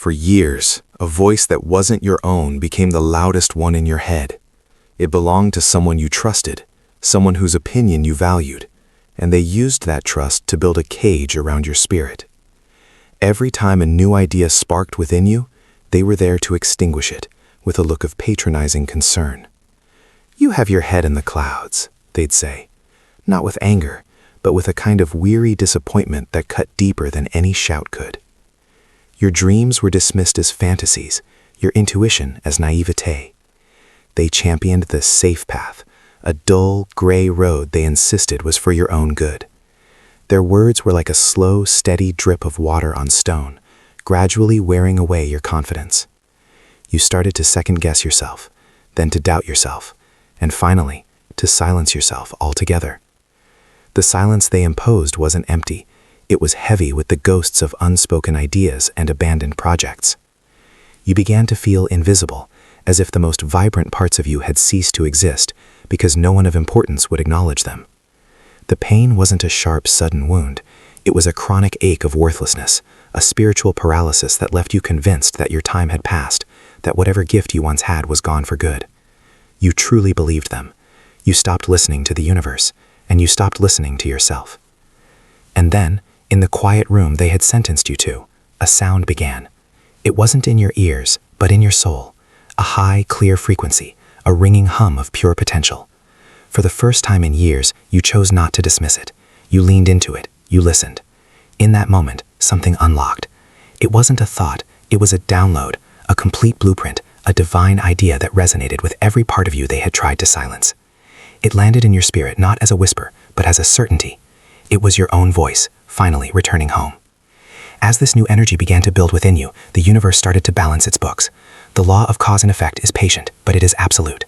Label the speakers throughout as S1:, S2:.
S1: For years, a voice that wasn't your own became the loudest one in your head. It belonged to someone you trusted, someone whose opinion you valued, and they used that trust to build a cage around your spirit. Every time a new idea sparked within you, they were there to extinguish it, with a look of patronizing concern. "You have your head in the clouds," they'd say, not with anger, but with a kind of weary disappointment that cut deeper than any shout could. Your dreams were dismissed as fantasies, your intuition as naivete. They championed the safe path, a dull, gray road they insisted was for your own good. Their words were like a slow, steady drip of water on stone, gradually wearing away your confidence. You started to second-guess yourself, then to doubt yourself, and finally, to silence yourself altogether. The silence they imposed wasn't empty. It was heavy with the ghosts of unspoken ideas and abandoned projects. You began to feel invisible, as if the most vibrant parts of you had ceased to exist because no one of importance would acknowledge them. The pain wasn't a sharp, sudden wound. It was a chronic ache of worthlessness, a spiritual paralysis that left you convinced that your time had passed, that whatever gift you once had was gone for good. You truly believed them. You stopped listening to the universe, and you stopped listening to yourself. And then, in the quiet room they had sentenced you to, a sound began. It wasn't in your ears, but in your soul, a high, clear frequency, a ringing hum of pure potential. For the first time in years, you chose not to dismiss it. You leaned into it, you listened. In that moment, something unlocked. It wasn't a thought, it was a download, a complete blueprint, a divine idea that resonated with every part of you they had tried to silence. It landed in your spirit not as a whisper, but as a certainty. It was your own voice, finally returning home. As this new energy began to build within you, the universe started to balance its books. The law of cause and effect is patient, but it is absolute.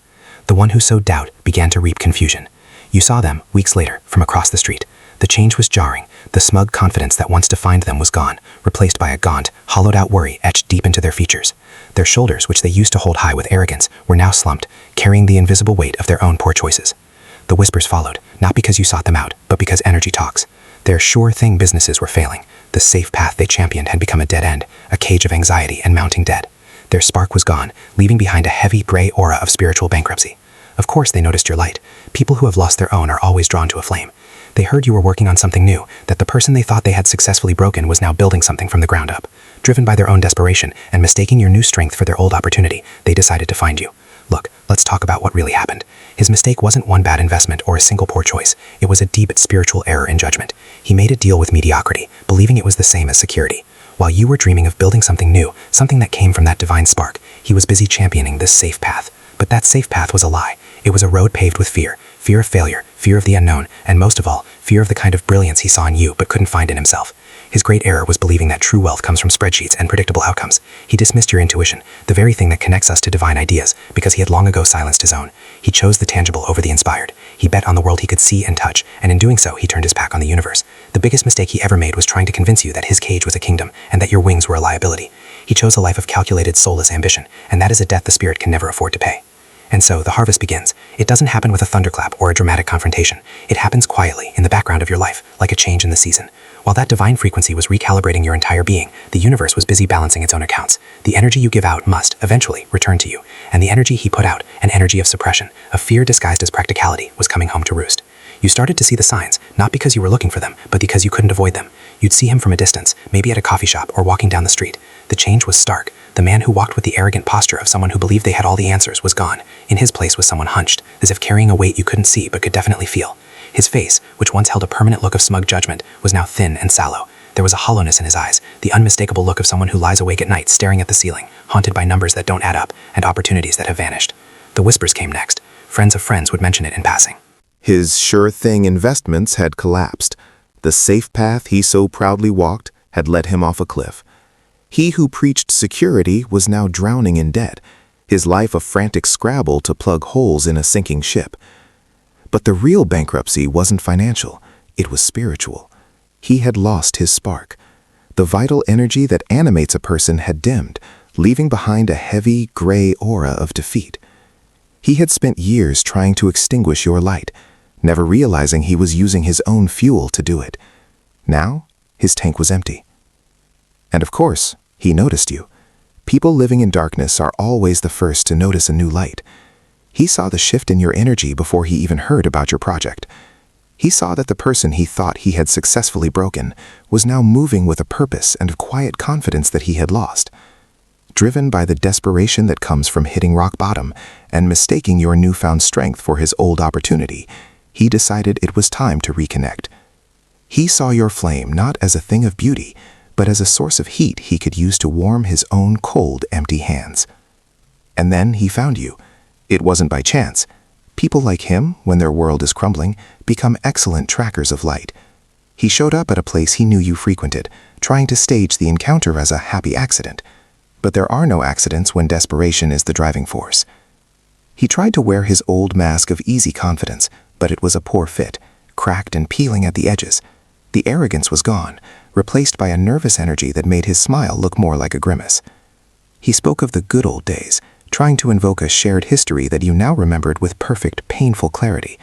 S1: The one who sowed doubt began to reap confusion. You saw them, weeks later, from across the street. The change was jarring. The smug confidence that once defined them was gone, replaced by a gaunt, hollowed-out worry etched deep into their features. Their shoulders, which they used to hold high with arrogance, were now slumped, carrying the invisible weight of their own poor choices. The whispers followed, not because you sought them out, but because energy talks. Their sure-thing businesses were failing. The safe path they championed had become a dead end, a cage of anxiety and mounting debt. Their spark was gone, leaving behind a heavy, gray aura of spiritual bankruptcy. Of course they noticed your light. People who have lost their own are always drawn to a flame. They heard you were working on something new, that the person they thought they had successfully broken was now building something from the ground up. Driven by their own desperation and mistaking your new strength for their old opportunity, they decided to find you. Look, let's talk about what really happened. His mistake wasn't one bad investment or a single poor choice. It was a deep spiritual error in judgment. He made a deal with mediocrity, believing it was the same as security. While you were dreaming of building something new, something that came from that divine spark, he was busy championing this safe path. But that safe path was a lie. It was a road paved with fear. Fear of failure, fear of the unknown, and most of all, fear of the kind of brilliance he saw in you but couldn't find in himself. His great error was believing that true wealth comes from spreadsheets and predictable outcomes. He dismissed your intuition, the very thing that connects us to divine ideas, because he had long ago silenced his own. He chose the tangible over the inspired. He bet on the world he could see and touch, and in doing so, he turned his back on the universe. The biggest mistake he ever made was trying to convince you that his cage was a kingdom, and that your wings were a liability. He chose a life of calculated, soulless ambition, and that is a debt the spirit can never afford to pay. And so, the harvest begins. It doesn't happen with a thunderclap or a dramatic confrontation. It happens quietly, in the background of your life, like a change in the season. While that divine frequency was recalibrating your entire being, the universe was busy balancing its own accounts. The energy you give out must, eventually, return to you. And the energy he put out, an energy of suppression, of fear disguised as practicality, was coming home to roost. You started to see the signs, not because you were looking for them, but because you couldn't avoid them. You'd see him from a distance, maybe at a coffee shop or walking down the street. The change was stark. The man who walked with the arrogant posture of someone who believed they had all the answers was gone. In his place was someone hunched, as if carrying a weight you couldn't see but could definitely feel. His face, which once held a permanent look of smug judgment, was now thin and sallow. There was a hollowness in his eyes, the unmistakable look of someone who lies awake at night staring at the ceiling, haunted by numbers that don't add up and opportunities that have vanished. The whispers came next. Friends of friends would mention it in passing.
S2: His sure-thing investments had collapsed. The safe path he so proudly walked had led him off a cliff. He who preached security was now drowning in debt, his life a frantic scrabble to plug holes in a sinking ship. But the real bankruptcy wasn't financial, it was spiritual. He had lost his spark. The vital energy that animates a person had dimmed, leaving behind a heavy, gray aura of defeat. He had spent years trying to extinguish your light, never realizing he was using his own fuel to do it. Now, his tank was empty. And of course, he noticed you. People living in darkness are always the first to notice a new light. He saw the shift in your energy before he even heard about your project. He saw that the person he thought he had successfully broken was now moving with a purpose and a quiet confidence that he had lost. Driven by the desperation that comes from hitting rock bottom and mistaking your newfound strength for his old opportunity, he decided it was time to reconnect. He saw your flame not as a thing of beauty, but as a source of heat he could use to warm his own cold, empty hands. And then he found you. It wasn't by chance. People like him, when their world is crumbling, become excellent trackers of light. He showed up at a place he knew you frequented, trying to stage the encounter as a happy accident. But there are no accidents when desperation is the driving force. He tried to wear his old mask of easy confidence, but it was a poor fit, cracked and peeling at the edges. The arrogance was gone, replaced by a nervous energy that made his smile look more like a grimace. He spoke of the good old days, trying to invoke a shared history that you now remembered with perfect, painful clarity.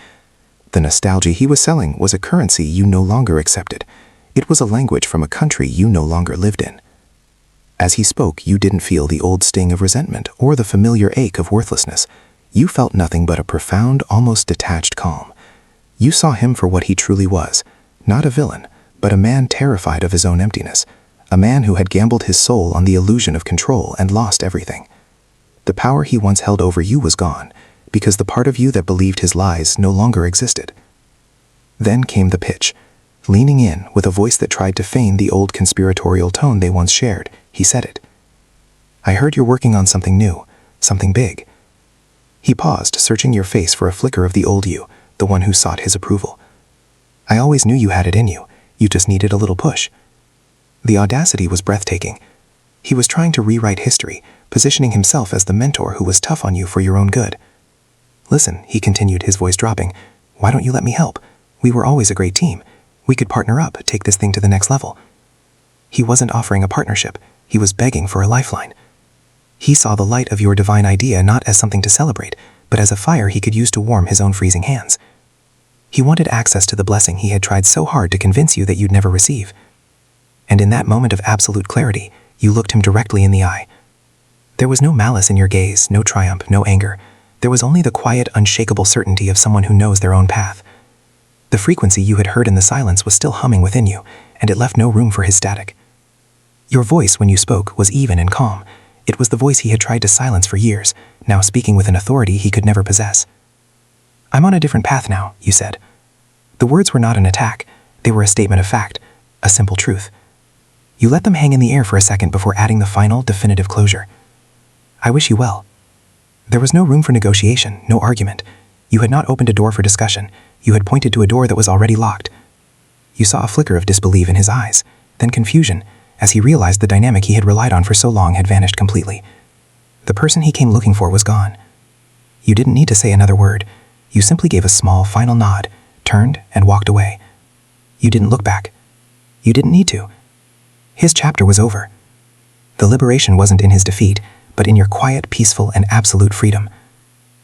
S2: The nostalgia he was selling was a currency you no longer accepted. It was a language from a country you no longer lived in. As he spoke, you didn't feel the old sting of resentment or the familiar ache of worthlessness. You felt nothing but a profound, almost detached calm. You saw him for what he truly was, not a villain, but a man terrified of his own emptiness, a man who had gambled his soul on the illusion of control and lost everything. The power he once held over you was gone, because the part of you that believed his lies no longer existed. Then came the pitch. Leaning in, with a voice that tried to feign the old conspiratorial tone they once shared, he said it. "I heard you're working on something new, something big." He paused, searching your face for a flicker of the old you, the one who sought his approval. "I always knew you had it in you. You just needed a little push." The audacity was breathtaking. He was trying to rewrite history, positioning himself as the mentor who was tough on you for your own good. "Listen," he continued, his voice dropping, "why don't you let me help? We were always a great team. We could partner up, take this thing to the next level." He wasn't offering a partnership. He was begging for a lifeline. He saw the light of your divine idea not as something to celebrate, but as a fire he could use to warm his own freezing hands. He wanted access to the blessing he had tried so hard to convince you that you'd never receive. And in that moment of absolute clarity, you looked him directly in the eye. There was no malice in your gaze, no triumph, no anger. There was only the quiet, unshakable certainty of someone who knows their own path. The frequency you had heard in the silence was still humming within you, and it left no room for his static. Your voice, when you spoke, was even and calm. It was the voice he had tried to silence for years, now speaking with an authority he could never possess. "I'm on a different path now," you said. The words were not an attack. They were a statement of fact, a simple truth. You let them hang in the air for a second before adding the final, definitive closure. "I wish you well." There was no room for negotiation, no argument. You had not opened a door for discussion. You had pointed to a door that was already locked. You saw a flicker of disbelief in his eyes, then confusion, as he realized the dynamic he had relied on for so long had vanished completely. The person he came looking for was gone. You didn't need to say another word. You simply gave a small, final nod, turned, and walked away. You didn't look back. You didn't need to. His chapter was over. The liberation wasn't in his defeat, but in your quiet, peaceful, and absolute freedom.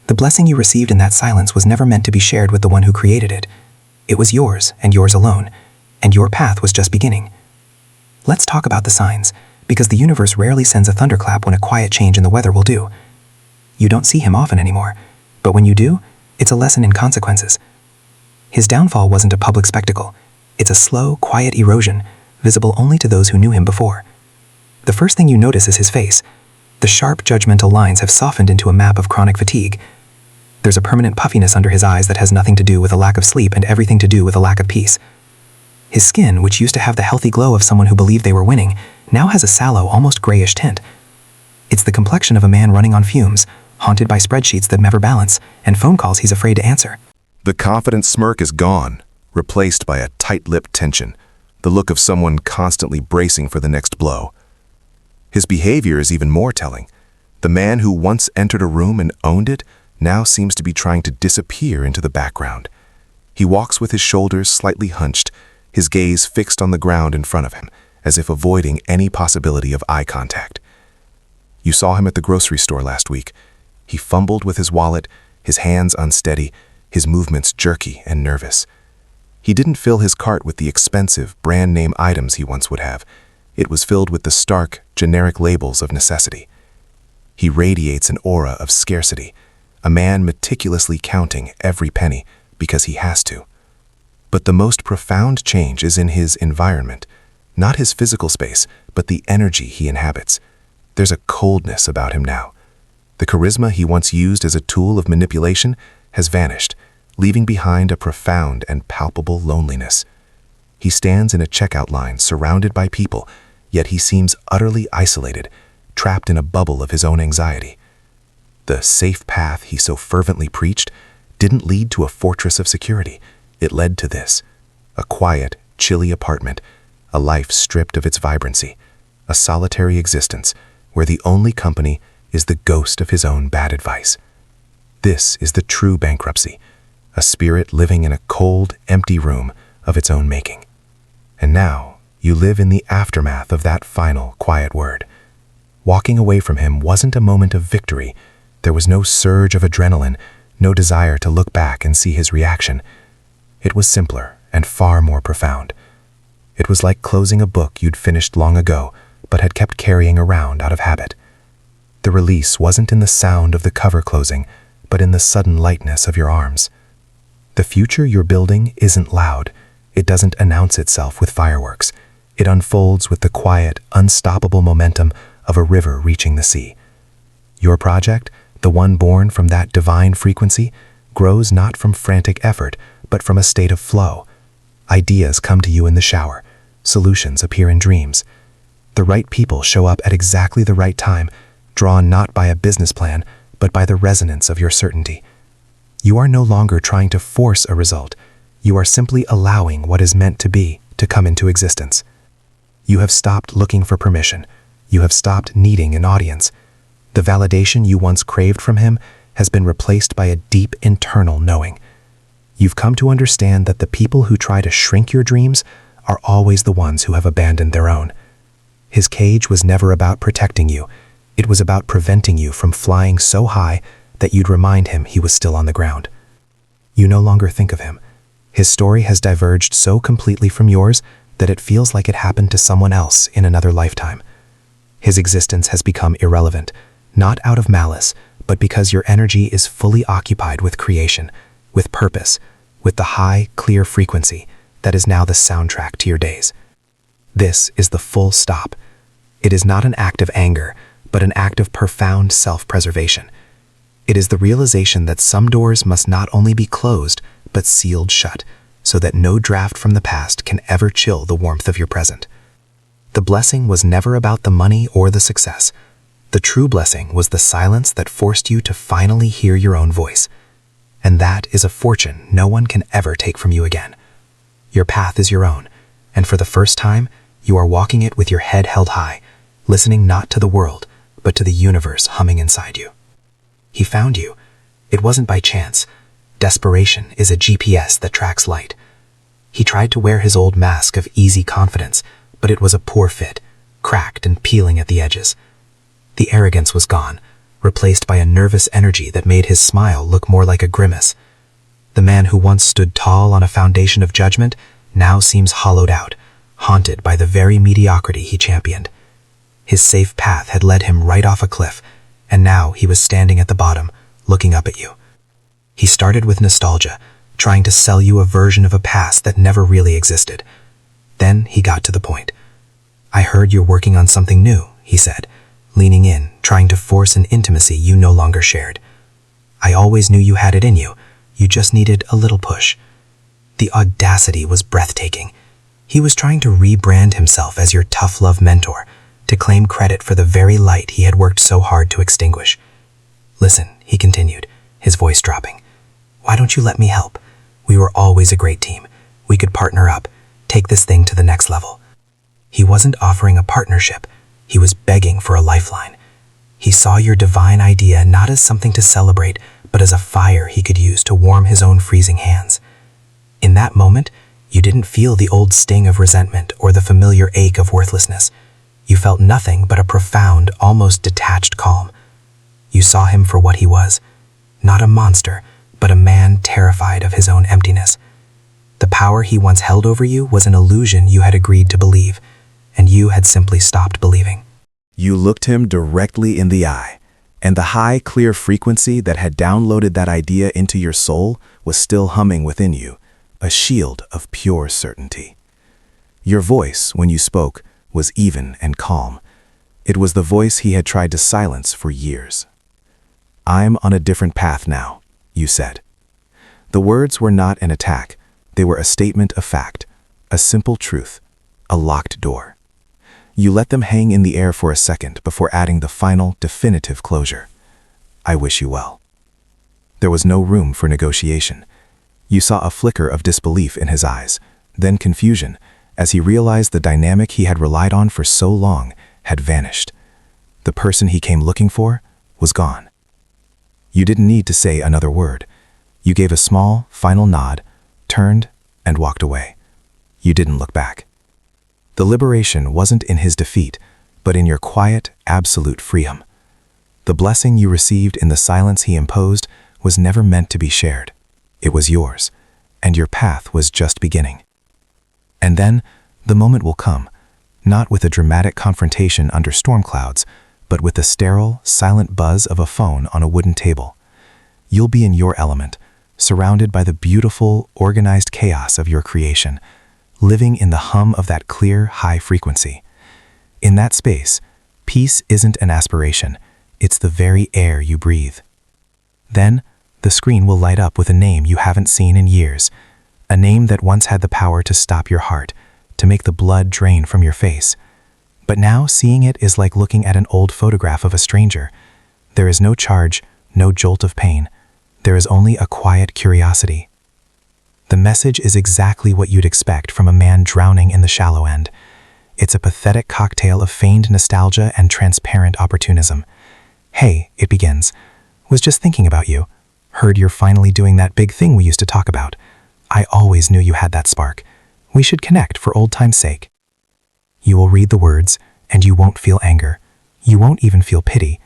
S2: The blessing you received in that silence was never meant to be shared with the one who created it. It was yours, and yours alone, and your path was just beginning. Let's talk about the signs, because the universe rarely sends a thunderclap when a quiet change in the weather will do. You don't see him often anymore, but when you do, it's a lesson in consequences. His downfall wasn't a public spectacle. It's a slow, quiet erosion, visible only to those who knew him before. The first thing you notice is his face. The sharp, judgmental lines have softened into a map of chronic fatigue. There's a permanent puffiness under his eyes that has nothing to do with a lack of sleep and everything to do with a lack of peace. His skin, which used to have the healthy glow of someone who believed they were winning, now has a sallow, almost grayish tint. It's the complexion of a man running on fumes, haunted by spreadsheets that never balance, and phone calls he's afraid to answer.
S3: The confident smirk is gone, replaced by a tight-lipped tension, the look of someone constantly bracing for the next blow. His behavior is even more telling. The man who once entered a room and owned it now seems to be trying to disappear into the background. He walks with his shoulders slightly hunched, his gaze fixed on the ground in front of him, as if avoiding any possibility of eye contact. You saw him at the grocery store last week. He fumbled with his wallet, his hands unsteady, his movements jerky and nervous. He didn't fill his cart with the expensive, brand-name items he once would have. It was filled with the stark, generic labels of necessity. He radiates an aura of scarcity, a man meticulously counting every penny because he has to. But the most profound change is in his environment, not his physical space, but the energy he inhabits. There's a coldness about him now. The charisma he once used as a tool of manipulation has vanished, leaving behind a profound and palpable loneliness. He stands in a checkout line surrounded by people, yet he seems utterly isolated, trapped in a bubble of his own anxiety. The safe path he so fervently preached didn't lead to a fortress of security. It led to this: a quiet, chilly apartment, a life stripped of its vibrancy, a solitary existence where the only company is the ghost of his own bad advice. This is the true bankruptcy, a spirit living in a cold, empty room of its own making. And now you live in the aftermath of that final, quiet word. Walking away from him wasn't a moment of victory. There was no surge of adrenaline, no desire to look back and see his reaction. It was simpler and far more profound. It was like closing a book you'd finished long ago, but had kept carrying around out of habit. The release wasn't in the sound of the cover closing, but in the sudden lightness of your arms. The future you're building isn't loud. It doesn't announce itself with fireworks. It unfolds with the quiet, unstoppable momentum of a river reaching the sea. Your project, the one born from that divine frequency, grows not from frantic effort, but from a state of flow. Ideas come to you in the shower. Solutions appear in dreams. The right people show up at exactly the right time, drawn not by a business plan, but by the resonance of your certainty. You are no longer trying to force a result. You are simply allowing what is meant to be to come into existence. You have stopped looking for permission. You have stopped needing an audience. The validation you once craved from him has been replaced by a deep internal knowing. You've come to understand that the people who try to shrink your dreams are always the ones who have abandoned their own. His cage was never about protecting you. It was about preventing you from flying so high that you'd remind him he was still on the ground. You no longer think of him. His story has diverged so completely from yours that it feels like it happened to someone else in another lifetime. His existence has become irrelevant, not out of malice, but because your energy is fully occupied with creation, with purpose, with the high, clear frequency that is now the soundtrack to your days. This is the full stop. It is not an act of anger, but an act of profound self-preservation. It is the realization that some doors must not only be closed, but sealed shut, so that no draft from the past can ever chill the warmth of your present. The blessing was never about the money or the success. The true blessing was the silence that forced you to finally hear your own voice. And that is a fortune no one can ever take from you again. Your path is your own, and for the first time, you are walking it with your head held high, listening not to the world, but to the universe humming inside you. He found you. It wasn't by chance. Desperation is a GPS that tracks light. He tried to wear his old mask of easy confidence, but it was a poor fit, cracked and peeling at the edges. The arrogance was gone, replaced by a nervous energy that made his smile look more like a grimace. The man who once stood tall on a foundation of judgment now seems hollowed out, haunted by the very mediocrity he championed. His safe path had led him right off a cliff, and now he was standing at the bottom, looking up at you. He started with nostalgia, trying to sell you a version of a past that never really existed. Then he got to the point. "I heard you're working on something new," he said, leaning in, trying to force an intimacy you no longer shared. "I always knew you had it in you. You just needed a little push." The audacity was breathtaking. He was trying to rebrand himself as your tough love mentor, to claim credit for the very light he had worked so hard to extinguish. "Listen," he continued, his voice dropping. "Why don't you let me help? We were always a great team. We could partner up, take this thing to the next level." He wasn't offering a partnership. He was begging for a lifeline. He saw your divine idea not as something to celebrate, but as a fire he could use to warm his own freezing hands. In that moment, you didn't feel the old sting of resentment or the familiar ache of worthlessness. You felt nothing but a profound, almost detached calm. You saw him for what he was, not a monster, but a man terrified of his own emptiness. The power he once held over you was an illusion you had agreed to believe,
S4: and you had simply stopped believing.
S2: You looked him directly in the eye, and the high, clear frequency that had downloaded that idea into your soul was still humming within you, a shield of pure certainty. Your voice, when you spoke, was even and calm. It was the voice he had tried to silence for years. "I'm on a different path now," you said. The words were not an attack. They were a statement of fact, a simple truth, a locked door. You let them hang in the air for a second before adding the final, definitive closure. "I wish you well." There was no room for negotiation. You saw a flicker of disbelief in his eyes, then confusion, as he realized the dynamic he had relied on for so long had vanished. The person he came looking for was gone. You didn't need to say another word. You gave a small, final nod, turned, and walked away. You didn't look back. The liberation wasn't in his defeat, but in your quiet, absolute freedom. The blessing you received in the silence he imposed was never meant to be shared. It was yours, and your path was just beginning. And then, the moment will come, not with a dramatic confrontation under storm clouds, but with the sterile, silent buzz of a phone on a wooden table. You'll be in your element, surrounded by the beautiful, organized chaos of your creation, living in the hum of that clear, high frequency. In that space, peace isn't an aspiration, it's the very air you breathe. Then, the screen will light up with a name you haven't seen in years, a name that once had the power to stop your heart, to make the blood drain from your face. But now seeing it is like looking at an old photograph of a stranger. There is no charge, no jolt of pain. There is only a quiet curiosity. The message is exactly what you'd expect from a man drowning in the shallow end. It's a pathetic cocktail of feigned nostalgia and transparent opportunism. "Hey," it begins, "was just thinking about you. Heard you're finally doing that big thing we used to talk about. I always knew you had that spark. We should connect for old time's sake." You will read the words, and you won't feel anger. You won't even feel pity.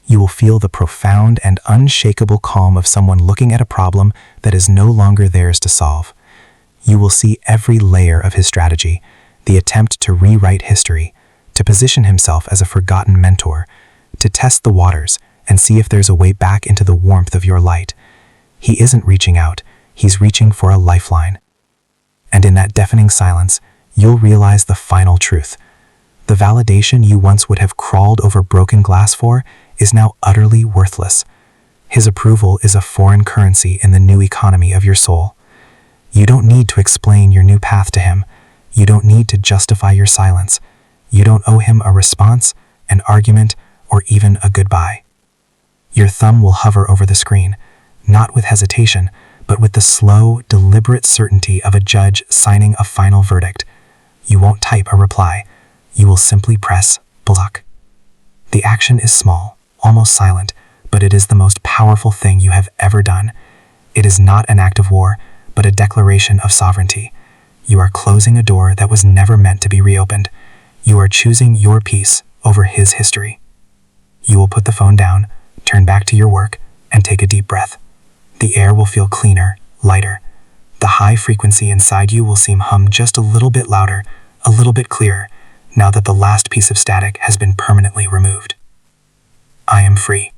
S2: You will feel the profound and unshakable calm of someone looking at a problem that is no longer theirs to solve. You will see every layer of his strategy, the attempt to rewrite history, to position himself as a forgotten mentor, to test the waters and see if there's a way back into the warmth of your light. He isn't reaching out, he's reaching for a lifeline. And in that deafening silence, you'll realize the final truth. The validation you once would have crawled over broken glass for is now utterly worthless. His approval is a foreign currency in the new economy of your soul. You don't need to explain your new path to him. You don't need to justify your silence. You don't owe him a response, an argument, or even a goodbye. Your thumb will hover over the screen, not with hesitation, but with the slow, deliberate certainty of a judge signing a final verdict. You won't type a reply. You will simply press block. The action is small, almost silent, but it is the most powerful thing you have ever done. It is not an act of war, but a declaration of sovereignty. You are closing a door that was never meant to be reopened. You are choosing your peace over his history. You will put the phone down, turn back to your work, and take a deep breath. The air will feel cleaner, lighter. The high frequency inside you will seem hum just a little bit louder, a little bit clearer, now that the last piece of static has been permanently removed. I am free.